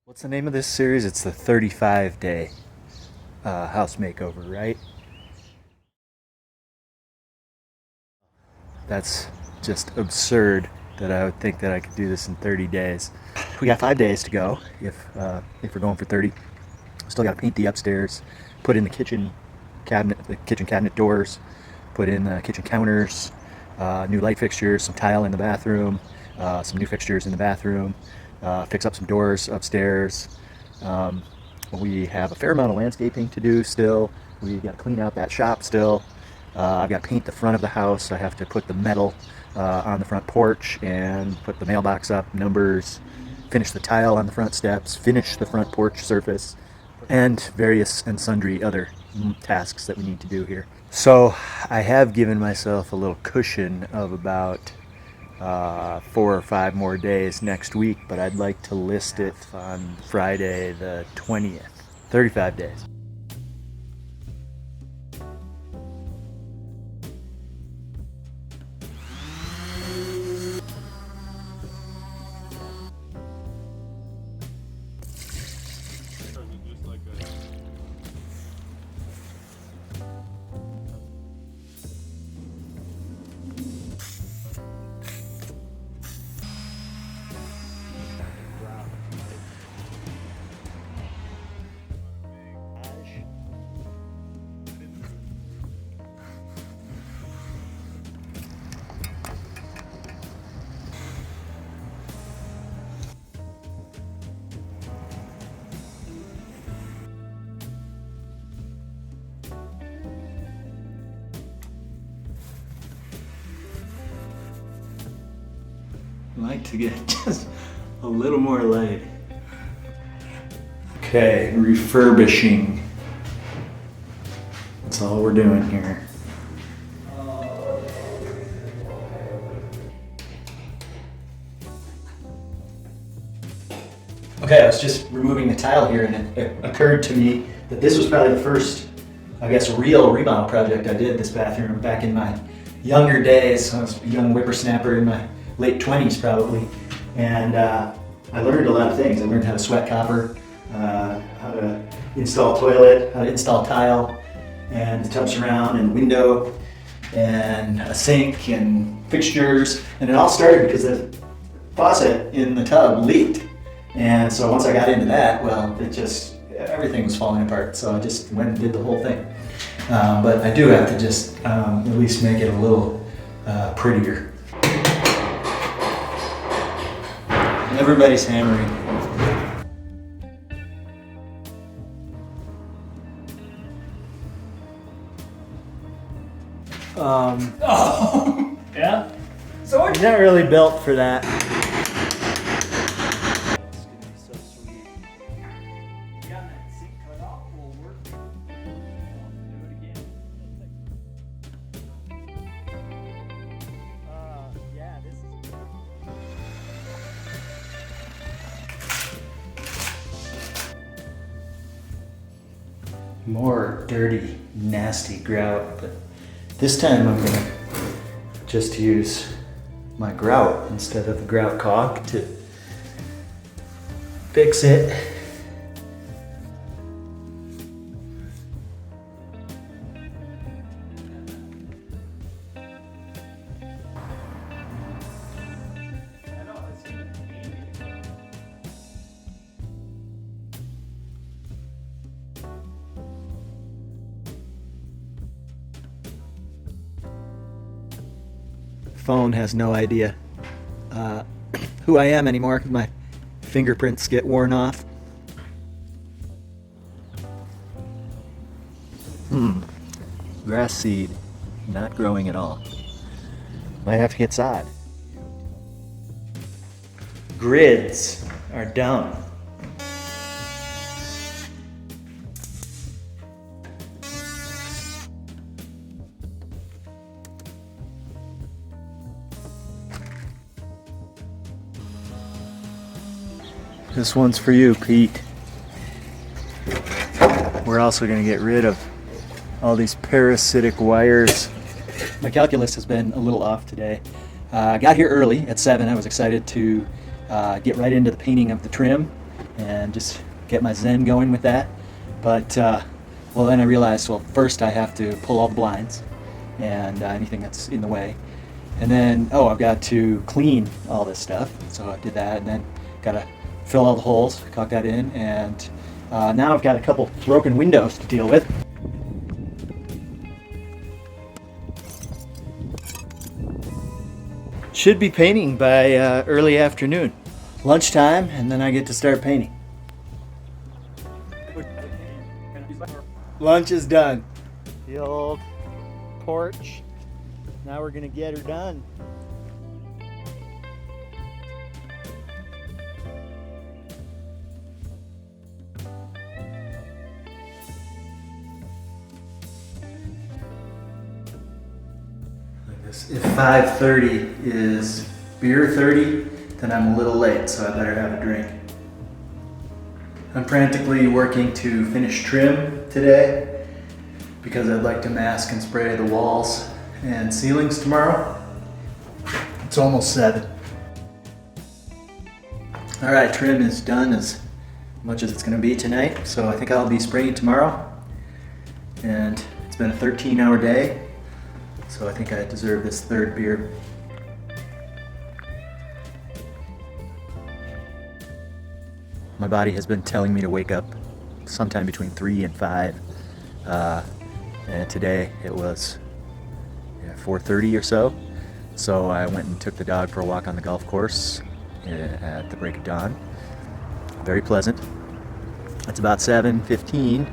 What's the name of this series? It's the 35-day house makeover, right? That's just absurd that I would think that I could do this in 30 days. We got 5 days to go if we're going for 30. Still got to paint the upstairs, put in the kitchen cabinet doors, put in the kitchen counters, new light fixtures, some tile in the bathroom, some new fixtures in the bathroom, fix up some doors upstairs. We have a fair amount of landscaping to do still. We got to clean out that shop still. I've got to paint the front of the house. I have to put the metal on the front porch and put the mailbox up, numbers, finish the tile on the front steps, finish the front porch surface, and various and sundry other tasks that we need to do here. So I have given myself a little cushion of about 4 or 5 more days next week, but I'd like to list it on Friday the 20th. 35 days. Like to get just a little more light. Okay, refurbishing. That's all we're doing here. Okay, I was just removing the tile here, and it occurred to me that this was probably the first, I guess, real remodel project I did this bathroom back in my younger days. I was a young whippersnapper in my late 20s probably, and I learned a lot of things. I learned how to sweat copper, how to install toilet, how to install tile, and the tub surround and window, and a sink and fixtures, and it all started because the faucet in the tub leaked. And so once I got into that, well, everything was falling apart. So I just went and did the whole thing. But I do have to just at least make it a little prettier. Everybody's hammering. Oh, yeah? So I'm not really built for that. More dirty, nasty grout, but this time I'm gonna just use my grout instead of the grout caulk to fix it. Phone has no idea who I am anymore. My fingerprints get worn off. Grass seed, not growing at all. Might have to get sod. Grids are dumb. This one's for you, Pete. We're also going to get rid of all these parasitic wires. My calculus has been a little off today. I got here early at 7. I was excited to get right into the painting of the trim and just get my zen going with that. But well, then I realized, well, first I have to pull all the blinds and anything that's in the way, and then I've got to clean all this stuff. So I did that, and then got to fill all the holes, caulk that in, and now I've got a couple broken windows to deal with. Should be painting by early afternoon. Lunchtime, and then I get to start painting. Lunch is done. The old porch. Now we're gonna get her done. If 5:30 is beer 30, then I'm a little late, so I better have a drink. I'm frantically working to finish trim today because I'd like to mask and spray the walls and ceilings tomorrow. It's almost 7. All right, trim is done as much as it's gonna be tonight, so I think I'll be spraying tomorrow. And it's been a 13-hour day. So I think I deserve this 3rd beer. My body has been telling me to wake up sometime between 3 and 5. And today it was 4:30 or so. So I went and took the dog for a walk on the golf course at the break of dawn. Very pleasant. It's about 7:15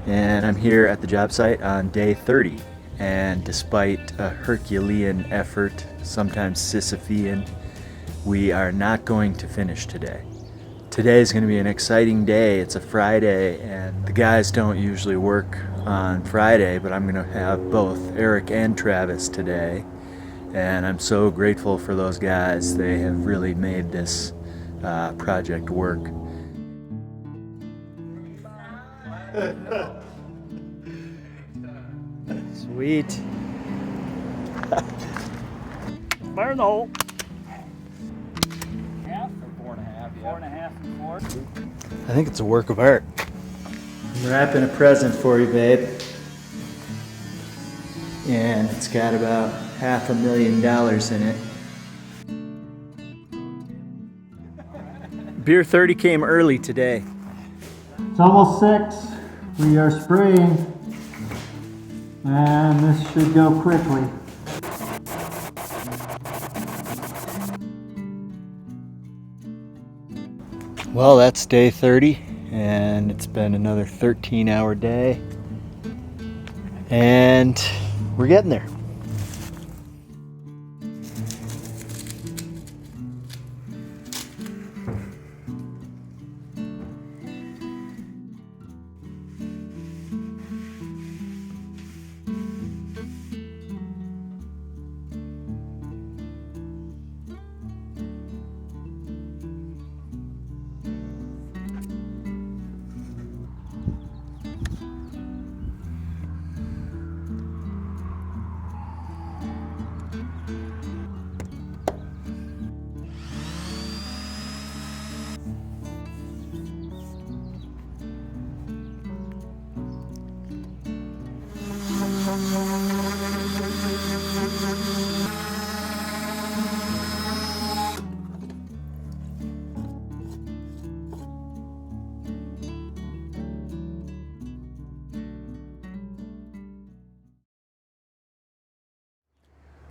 and I'm here at the job site on day 30. And despite a Herculean effort, sometimes Sisyphean, we are not going to finish today. Today is going to be an exciting day. It's a Friday, and the guys don't usually work on Friday, but I'm going to have both Eric and Travis today. And I'm so grateful for those guys. They have really made this project work. Sweet. Fire in the hole. Half or 4.5? Yeah. 4.5 and 4. I think it's a work of art. I'm wrapping a present for you, babe. And it's got about $500,000 in it. Beer 30 came early today. It's almost 6. We are spraying. And this should go quickly. Well, that's day 30, and it's been another 13-hour day. And we're getting there.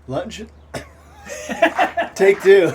Lunch. Take 2.